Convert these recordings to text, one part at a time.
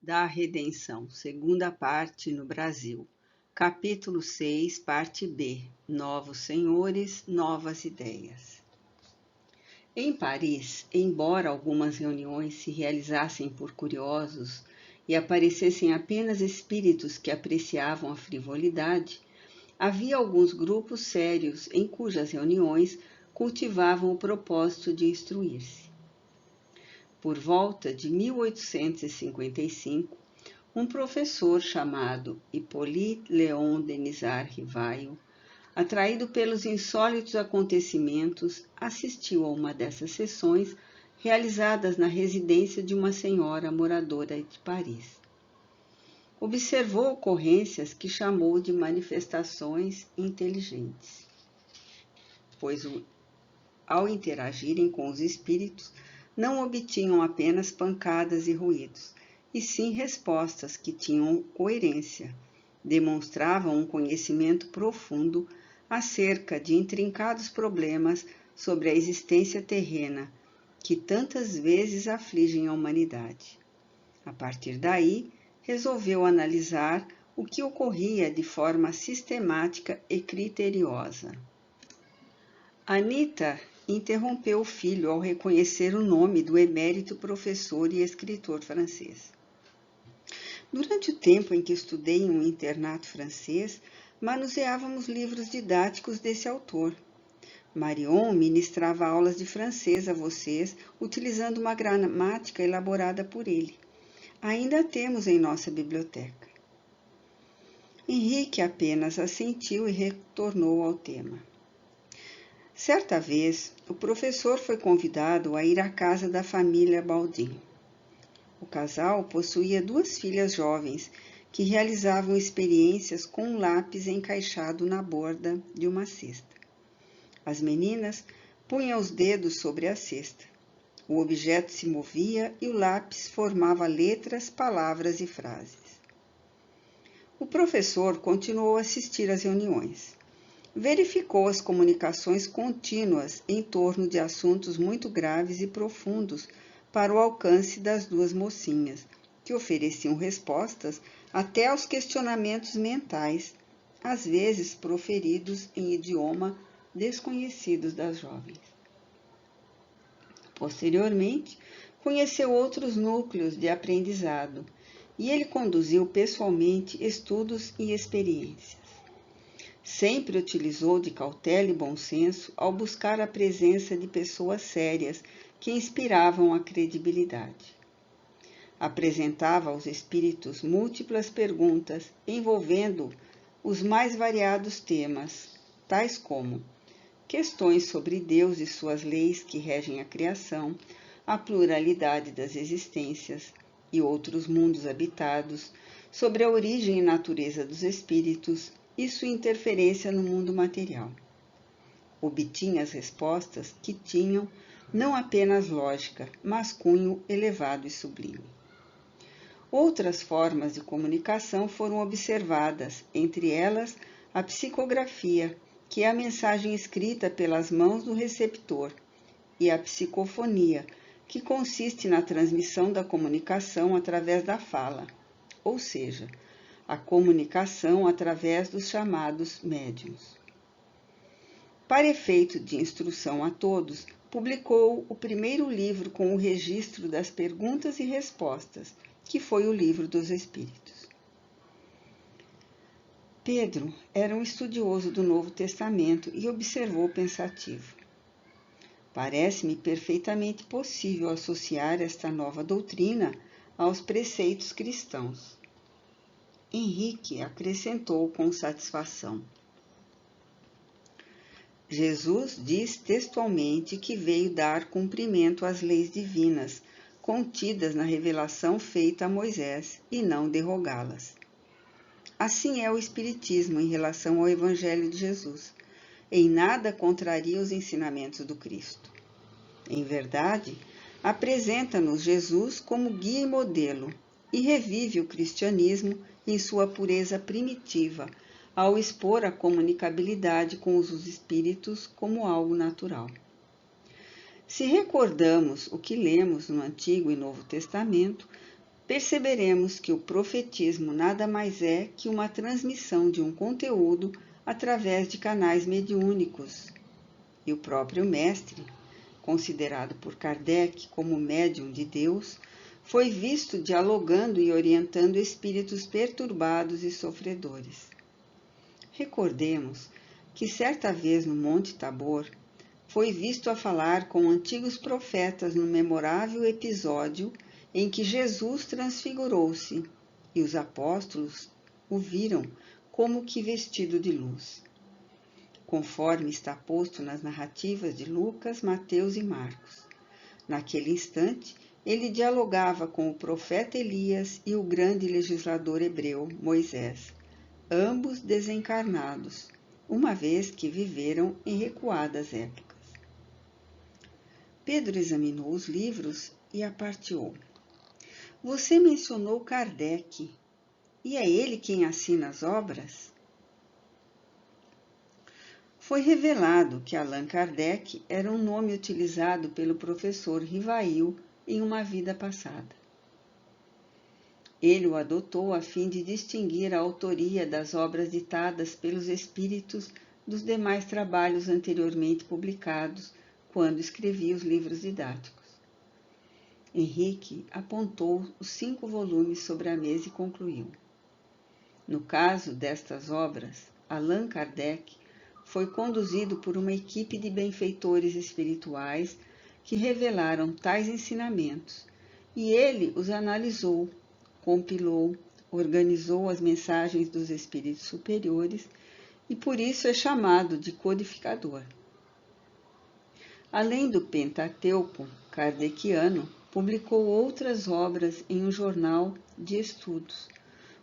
da Redenção, segunda parte no Brasil. Capítulo 6, parte B. Novos senhores, novas ideias. Em Paris, embora algumas reuniões se realizassem por curiosos e aparecessem apenas espíritos que apreciavam a frivolidade, havia alguns grupos sérios em cujas reuniões cultivavam o propósito de instruir-se. Por volta de 1855, um professor chamado Hippolyte Léon Denisard Rivail, atraído pelos insólitos acontecimentos, assistiu a uma dessas sessões realizadas na residência de uma senhora moradora de Paris. Observou ocorrências que chamou de manifestações inteligentes, pois ao interagirem com os espíritos, não obtinham apenas pancadas e ruídos, e sim respostas que tinham coerência, demonstravam um conhecimento profundo acerca de intrincados problemas sobre a existência terrena que tantas vezes afligem a humanidade. A partir daí, resolveu analisar o que ocorria de forma sistemática e criteriosa. Anita interrompeu o filho ao reconhecer o nome do emérito professor e escritor francês. Durante o tempo em que estudei em um internato francês, manuseávamos livros didáticos desse autor. Marion ministrava aulas de francês a vocês, utilizando uma gramática elaborada por ele. Ainda a temos em nossa biblioteca. Henrique apenas assentiu e retornou ao tema. Certa vez, o professor foi convidado a ir à casa da família Baldin. O casal possuía duas filhas jovens que realizavam experiências com um lápis encaixado na borda de uma cesta. As meninas punham os dedos sobre a cesta. O objeto se movia e o lápis formava letras, palavras e frases. O professor continuou a assistir às reuniões. Verificou as comunicações contínuas em torno de assuntos muito graves e profundos para o alcance das duas mocinhas, que ofereciam respostas até aos questionamentos mentais, às vezes proferidos em idioma desconhecido das jovens. Posteriormente, conheceu outros núcleos de aprendizado e ele conduziu pessoalmente estudos e experiências. Sempre utilizou de cautela e bom senso ao buscar a presença de pessoas sérias que inspiravam a credibilidade. Apresentava aos espíritos múltiplas perguntas envolvendo os mais variados temas, tais como questões sobre Deus e suas leis que regem a criação, a pluralidade das existências e outros mundos habitados, sobre a origem e natureza dos espíritos e sua interferência no mundo material. Obtinha as respostas que tinham não apenas lógica, mas cunho elevado e sublime. Outras formas de comunicação foram observadas, entre elas a psicografia, que é a mensagem escrita pelas mãos do receptor, e a psicofonia, que consiste na transmissão da comunicação através da fala, ou seja, a comunicação através dos chamados médiuns. Para efeito de instrução a todos, publicou o primeiro livro com o registro das perguntas e respostas, que foi o Livro dos Espíritos. Pedro era um estudioso do Novo Testamento e observou pensativo. Parece-me perfeitamente possível associar esta nova doutrina aos preceitos cristãos. Henrique acrescentou com satisfação. Jesus diz textualmente que veio dar cumprimento às leis divinas, contidas na revelação feita a Moisés, e não derrogá-las. Assim é o Espiritismo em relação ao Evangelho de Jesus. Em nada contraria os ensinamentos do Cristo. Em verdade, apresenta-nos Jesus como guia e modelo, e revive o cristianismo em sua pureza primitiva, ao expor a comunicabilidade com os espíritos como algo natural. Se recordamos o que lemos no Antigo e Novo Testamento, perceberemos que o profetismo nada mais é que uma transmissão de um conteúdo através de canais mediúnicos. E o próprio mestre, considerado por Kardec como médium de Deus, foi visto dialogando e orientando espíritos perturbados e sofredores. Recordemos que certa vez no Monte Tabor, foi visto a falar com antigos profetas no memorável episódio em que Jesus transfigurou-se e os apóstolos o viram como que vestido de luz, conforme está posto nas narrativas de Lucas, Mateus e Marcos. Naquele instante, ele dialogava com o profeta Elias e o grande legislador hebreu, Moisés, ambos desencarnados, uma vez que viveram em recuadas épocas. Pedro examinou os livros e aparteou. Você mencionou Kardec, e é ele quem assina as obras? Foi revelado que Allan Kardec era um nome utilizado pelo professor Rivail em uma vida passada. Ele o adotou a fim de distinguir a autoria das obras ditadas pelos espíritos dos demais trabalhos anteriormente publicados, quando escrevia os livros didáticos. Henrique apontou os 5 volumes sobre a mesa e concluiu. No caso destas obras, Allan Kardec foi conduzido por uma equipe de benfeitores espirituais que revelaram tais ensinamentos, e ele os analisou, compilou, organizou as mensagens dos espíritos superiores e por isso é chamado de codificador. Além do Pentateuco kardeciano, publicou outras obras em um jornal de estudos,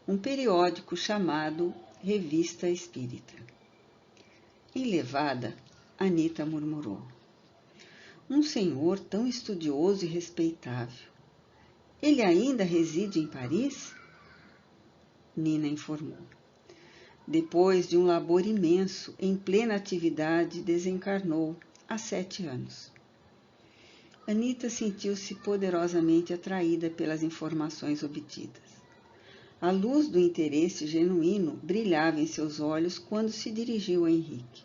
um periódico chamado Revista Espírita. Enlevada, Anita murmurou. Um senhor tão estudioso e respeitável. Ele ainda reside em Paris? Nina informou. Depois de um labor imenso, em plena atividade, desencarnou há 7 anos. Anita sentiu-se poderosamente atraída pelas informações obtidas. A luz do interesse genuíno brilhava em seus olhos quando se dirigiu a Henrique.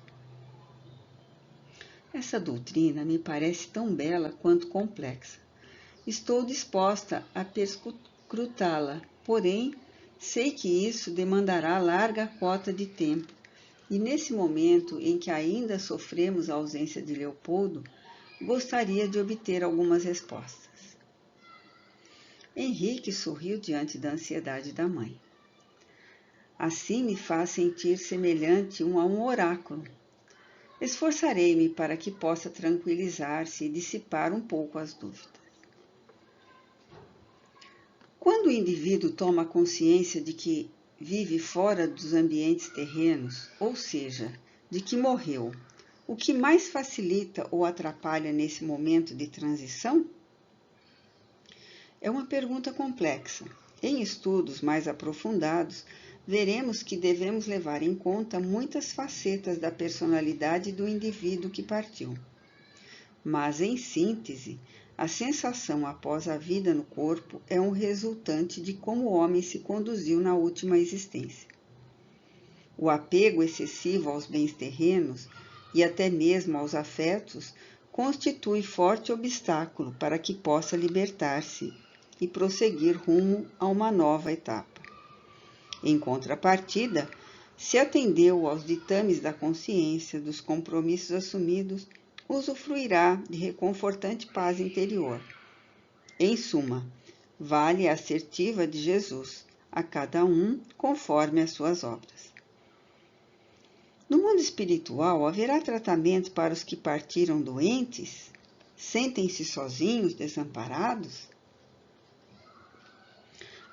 Essa doutrina me parece tão bela quanto complexa. Estou disposta a perscrutá-la, porém, sei que isso demandará larga cota de tempo, e nesse momento em que ainda sofremos a ausência de Leopoldo, gostaria de obter algumas respostas. Henrique sorriu diante da ansiedade da mãe. Assim me faz sentir semelhante a um oráculo. Esforçarei-me para que possa tranquilizar-se e dissipar um pouco as dúvidas. Quando o indivíduo toma consciência de que vive fora dos ambientes terrenos, ou seja, de que morreu, o que mais facilita ou atrapalha nesse momento de transição? É uma pergunta complexa. Em estudos mais aprofundados, veremos que devemos levar em conta muitas facetas da personalidade do indivíduo que partiu. Mas, em síntese, a sensação após a vida no corpo é um resultante de como o homem se conduziu na última existência. O apego excessivo aos bens terrenos e até mesmo aos afetos constitui forte obstáculo para que possa libertar-se e prosseguir rumo a uma nova etapa. Em contrapartida, se atendeu aos ditames da consciência, dos compromissos assumidos, usufruirá de reconfortante paz interior. Em suma, vale a assertiva de Jesus, a cada um conforme as suas obras. No mundo espiritual, haverá tratamento para os que partiram doentes? Sentem-se sozinhos, desamparados?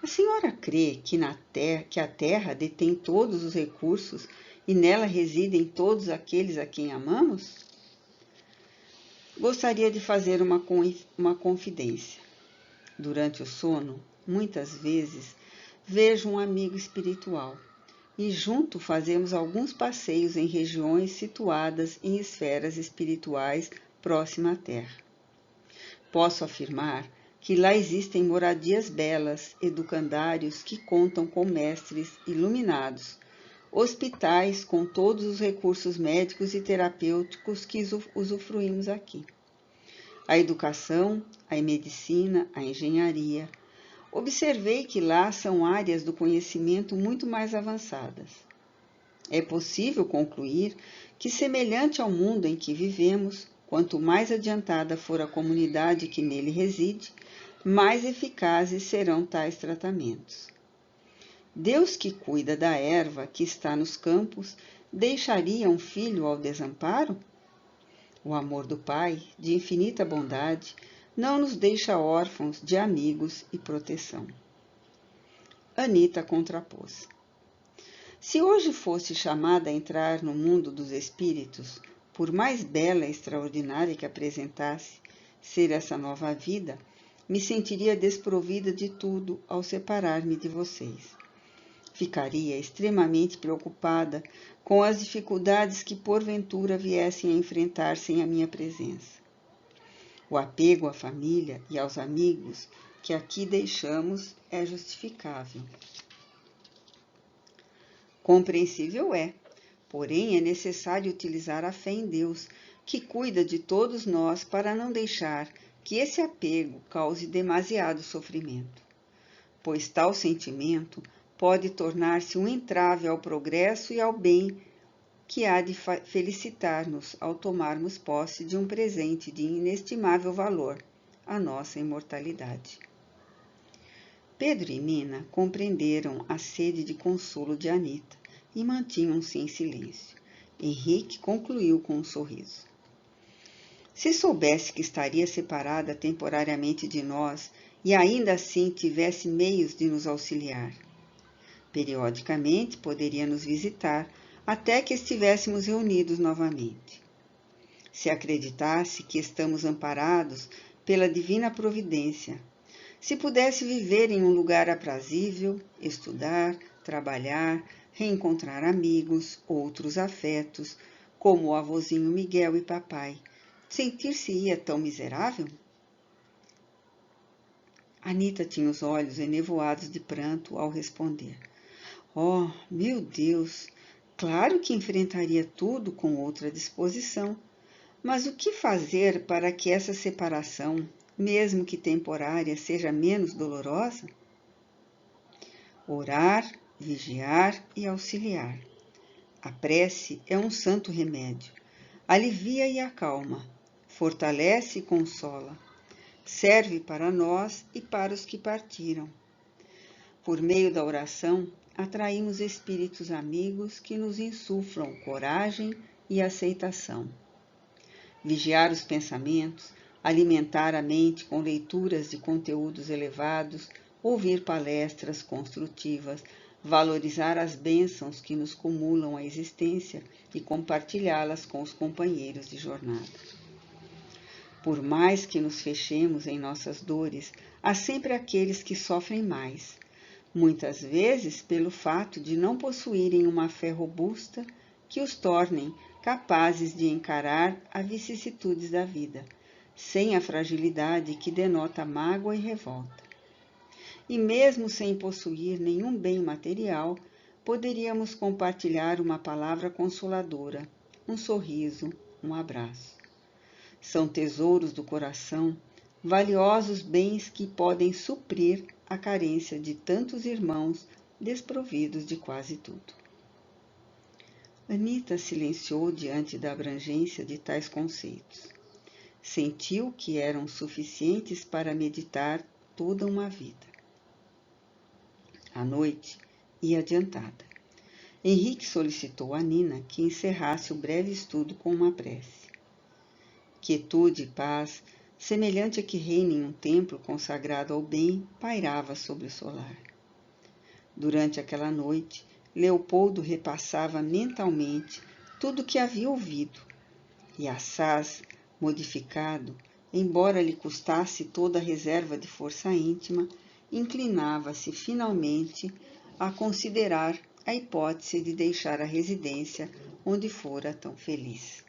A senhora crê que a Terra detém todos os recursos e nela residem todos aqueles a quem amamos? Gostaria de fazer uma confidência. Durante o sono, muitas vezes, vejo um amigo espiritual e junto fazemos alguns passeios em regiões situadas em esferas espirituais próximas à Terra. Posso afirmar que lá existem moradias belas, educandários que contam com mestres iluminados, hospitais com todos os recursos médicos e terapêuticos que usufruímos aqui. A educação, a medicina, a engenharia. Observei que lá são áreas do conhecimento muito mais avançadas. É possível concluir que, semelhante ao mundo em que vivemos, quanto mais adiantada for a comunidade que nele reside, mais eficazes serão tais tratamentos. Deus que cuida da erva que está nos campos, deixaria um filho ao desamparo? O amor do Pai, de infinita bondade, não nos deixa órfãos de amigos e proteção. Anita contrapôs. Se hoje fosse chamada a entrar no mundo dos espíritos, por mais bela e extraordinária que apresentasse ser essa nova vida, me sentiria desprovida de tudo ao separar-me de vocês. Ficaria extremamente preocupada com as dificuldades que porventura viessem a enfrentar sem a minha presença. O apego à família e aos amigos que aqui deixamos é justificável. Compreensível é, porém é necessário utilizar a fé em Deus, que cuida de todos nós para não deixar que esse apego cause demasiado sofrimento, pois tal sentimento pode tornar-se um entrave ao progresso e ao bem que há de felicitar-nos ao tomarmos posse de um presente de inestimável valor, a nossa imortalidade. Pedro e Nina compreenderam a sede de consolo de Anita e mantinham-se em silêncio. Henrique concluiu com um sorriso. Se soubesse que estaria separada temporariamente de nós e ainda assim tivesse meios de nos auxiliar. Periodicamente poderia nos visitar até que estivéssemos reunidos novamente. Se acreditasse que estamos amparados pela divina providência, se pudesse viver em um lugar aprazível, estudar, trabalhar, reencontrar amigos, outros afetos, como o avôzinho Miguel e papai, sentir-se-ia tão miserável? Anita tinha os olhos enevoados de pranto ao responder. Oh, meu Deus! Claro que enfrentaria tudo com outra disposição, mas o que fazer para que essa separação, mesmo que temporária, seja menos dolorosa? Orar, vigiar e auxiliar. A prece é um santo remédio. Alivia e acalma, fortalece e consola. Serve para nós e para os que partiram. Por meio da oração, atraímos espíritos amigos que nos insuflam coragem e aceitação. Vigiar os pensamentos, alimentar a mente com leituras de conteúdos elevados, ouvir palestras construtivas, valorizar as bênçãos que nos cumulam a existência e compartilhá-las com os companheiros de jornada. Por mais que nos fechemos em nossas dores, há sempre aqueles que sofrem mais, muitas vezes pelo fato de não possuírem uma fé robusta que os tornem capazes de encarar as vicissitudes da vida, sem a fragilidade que denota mágoa e revolta. E mesmo sem possuir nenhum bem material, poderíamos compartilhar uma palavra consoladora, um sorriso, um abraço. São tesouros do coração, valiosos bens que podem suprir a carência de tantos irmãos desprovidos de quase tudo. Anita silenciou diante da abrangência de tais conceitos. Sentiu que eram suficientes para meditar toda uma vida. A noite ia adiantada. Henrique solicitou a Nina que encerrasse o breve estudo com uma prece. Quietude e paz, semelhante a que reina em um templo consagrado ao bem, pairava sobre o solar. Durante aquela noite, Leopoldo repassava mentalmente tudo o que havia ouvido, e assaz, modificado, embora lhe custasse toda a reserva de força íntima, inclinava-se finalmente a considerar a hipótese de deixar a residência onde fora tão feliz.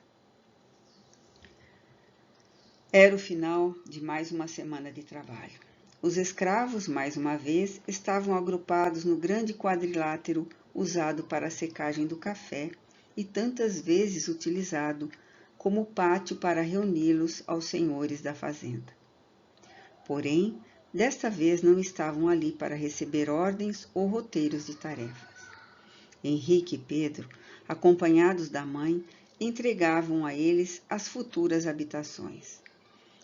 Era o final de mais uma semana de trabalho. Os escravos, mais uma vez, estavam agrupados no grande quadrilátero usado para a secagem do café e tantas vezes utilizado como pátio para reuni-los aos senhores da fazenda. Porém, desta vez não estavam ali para receber ordens ou roteiros de tarefas. Henrique e Pedro, acompanhados da mãe, entregavam a eles as futuras habitações.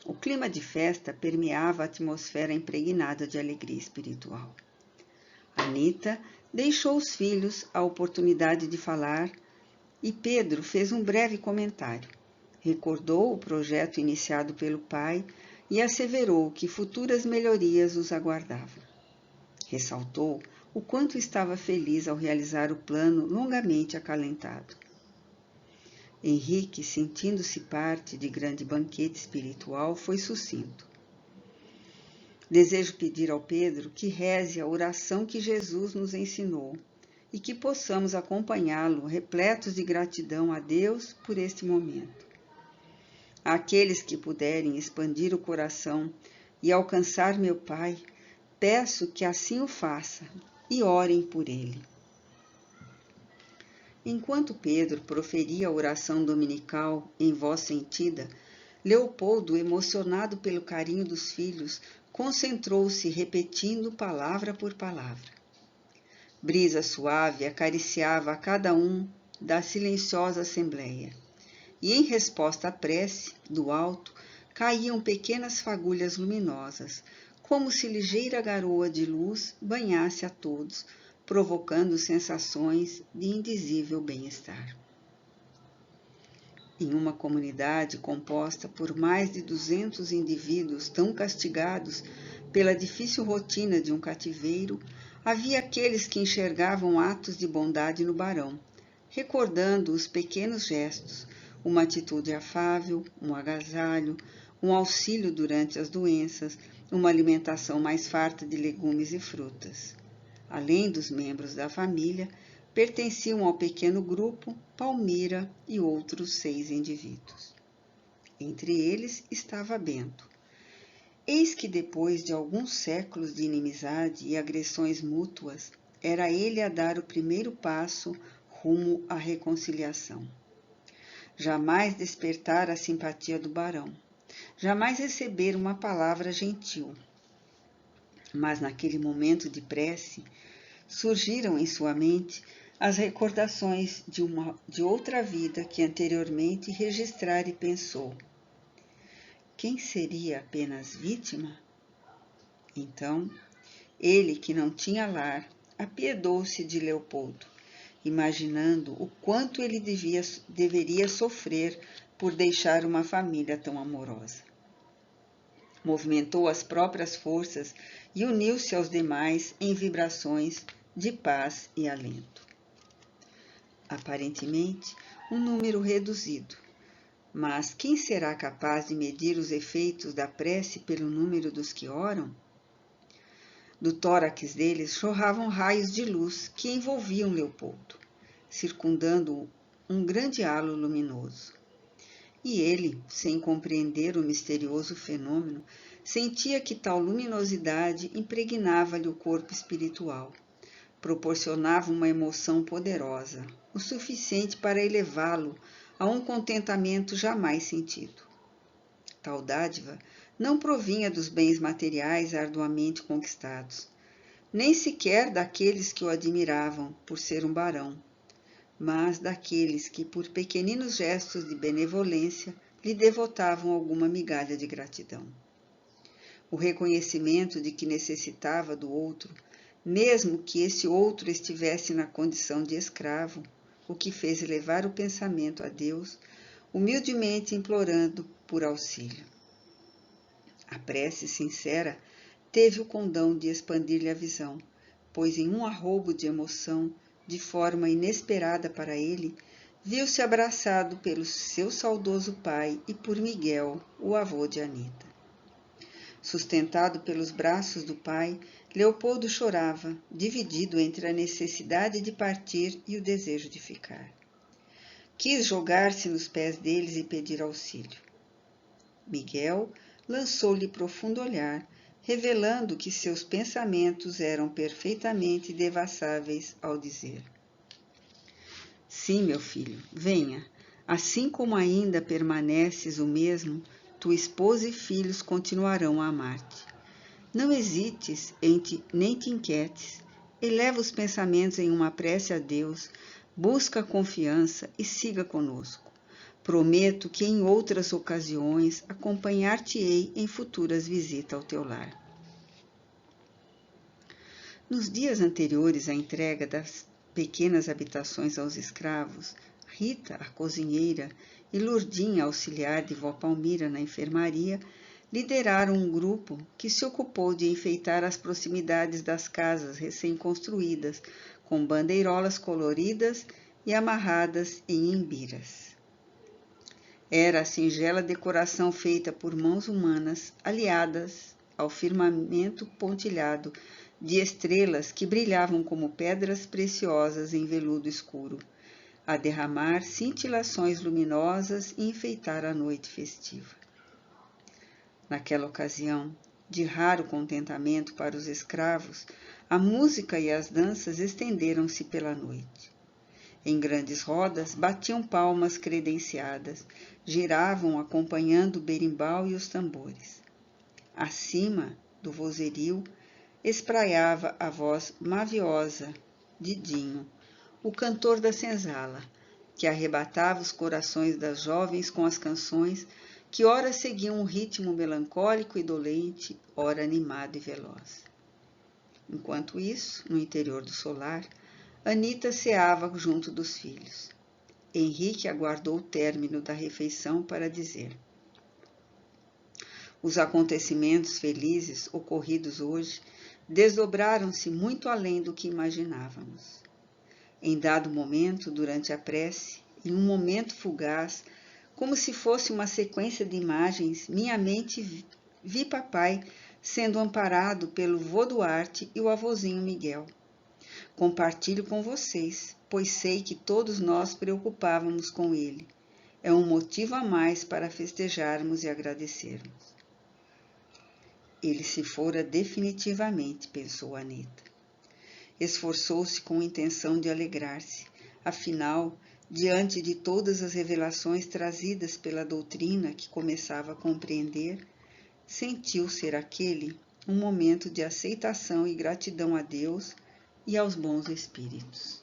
O clima de festa permeava a atmosfera impregnada de alegria espiritual. Anita deixou os filhos a oportunidade de falar e Pedro fez um breve comentário. Recordou o projeto iniciado pelo pai e asseverou que futuras melhorias os aguardavam. Ressaltou o quanto estava feliz ao realizar o plano longamente acalentado. Henrique, sentindo-se parte de grande banquete espiritual, foi sucinto. Desejo pedir ao Pedro que reze a oração que Jesus nos ensinou e que possamos acompanhá-lo repletos de gratidão a Deus por este momento. Àqueles que puderem expandir o coração e alcançar meu Pai, peço que assim o façam e orem por ele. Enquanto Pedro proferia a oração dominical em voz sentida, Leopoldo, emocionado pelo carinho dos filhos, concentrou-se repetindo palavra por palavra. Brisa suave acariciava a cada um da silenciosa assembleia, e em resposta à prece, do alto, caíam pequenas fagulhas luminosas, como se ligeira garoa de luz banhasse a todos, provocando sensações de indizível bem-estar. Em uma comunidade composta por mais de 200 indivíduos tão castigados pela difícil rotina de um cativeiro, havia aqueles que enxergavam atos de bondade no barão, recordando os pequenos gestos, uma atitude afável, um agasalho, um auxílio durante as doenças, uma alimentação mais farta de legumes e frutas. Além dos membros da família, pertenciam ao pequeno grupo Palmira e outros 6 indivíduos. Entre eles estava Bento. Eis que depois de alguns séculos de inimizade e agressões mútuas, era ele a dar o primeiro passo rumo à reconciliação. Jamais despertar a simpatia do barão, jamais receber uma palavra gentil. Mas naquele momento de prece, surgiram em sua mente as recordações de outra vida que anteriormente registrara e pensou. Quem seria apenas vítima? Então, ele, que não tinha lar, apiedou-se de Leopoldo, imaginando o quanto ele deveria sofrer por deixar uma família tão amorosa. Movimentou as próprias forças e uniu-se aos demais em vibrações de paz e alento. Aparentemente, um número reduzido, mas quem será capaz de medir os efeitos da prece pelo número dos que oram? Do tórax deles jorravam raios de luz que envolviam Leopoldo, circundando um grande halo luminoso. E ele, sem compreender o misterioso fenômeno, sentia que tal luminosidade impregnava-lhe o corpo espiritual, proporcionava uma emoção poderosa, o suficiente para elevá-lo a um contentamento jamais sentido. Tal dádiva não provinha dos bens materiais arduamente conquistados, nem sequer daqueles que o admiravam por ser um barão, mas daqueles que, por pequeninos gestos de benevolência, lhe devotavam alguma migalha de gratidão. O reconhecimento de que necessitava do outro, mesmo que esse outro estivesse na condição de escravo, o que fez elevar o pensamento a Deus, humildemente implorando por auxílio. A prece sincera teve o condão de expandir-lhe a visão, pois em um arroubo de emoção, de forma inesperada para ele, viu-se abraçado pelo seu saudoso pai e por Miguel, o avô de Anita. Sustentado pelos braços do pai, Leopoldo chorava, dividido entre a necessidade de partir e o desejo de ficar. Quis jogar-se nos pés deles e pedir auxílio. Miguel lançou-lhe profundo olhar, revelando que seus pensamentos eram perfeitamente devassáveis ao dizer: Sim, meu filho, venha. Assim como ainda permaneces o mesmo, tua esposa e filhos continuarão a amar-te. Não hesites nem te inquietes. Eleva os pensamentos em uma prece a Deus, busca a confiança e siga conosco. Prometo que em outras ocasiões acompanhar-te-ei em futuras visitas ao teu lar. Nos dias anteriores à entrega das pequenas habitações aos escravos, Rita, a cozinheira, e Lourdinha, auxiliar de vó Palmira na enfermaria, lideraram um grupo que se ocupou de enfeitar as proximidades das casas recém-construídas, com bandeirolas coloridas e amarradas em embiras. Era a singela decoração feita por mãos humanas, aliadas ao firmamento pontilhado de estrelas que brilhavam como pedras preciosas em veludo escuro, a derramar cintilações luminosas e enfeitar a noite festiva. Naquela ocasião, de raro contentamento para os escravos, a música e as danças estenderam-se pela noite. Em grandes rodas, batiam palmas credenciadas, giravam acompanhando o berimbau e os tambores. Acima do vozerio, espraiava a voz maviosa de Dinho, o cantor da senzala, que arrebatava os corações das jovens com as canções que ora seguiam um ritmo melancólico e dolente, ora animado e veloz. Enquanto isso, no interior do solar, Anita ceava junto dos filhos. Henrique aguardou o término da refeição para dizer: Os acontecimentos felizes ocorridos hoje desdobraram-se muito além do que imaginávamos. Em dado momento, durante a prece, em um momento fugaz, como se fosse uma sequência de imagens, minha mente vi papai sendo amparado pelo vô Duarte e o avôzinho Miguel. Compartilho com vocês, pois sei que todos nós preocupávamos com ele. É um motivo a mais para festejarmos e agradecermos. Ele se fora definitivamente, pensou Anita. Esforçou-se com a intenção de alegrar-se. Afinal, diante de todas as revelações trazidas pela doutrina que começava a compreender, sentiu ser aquele um momento de aceitação e gratidão a Deus e aos bons espíritos.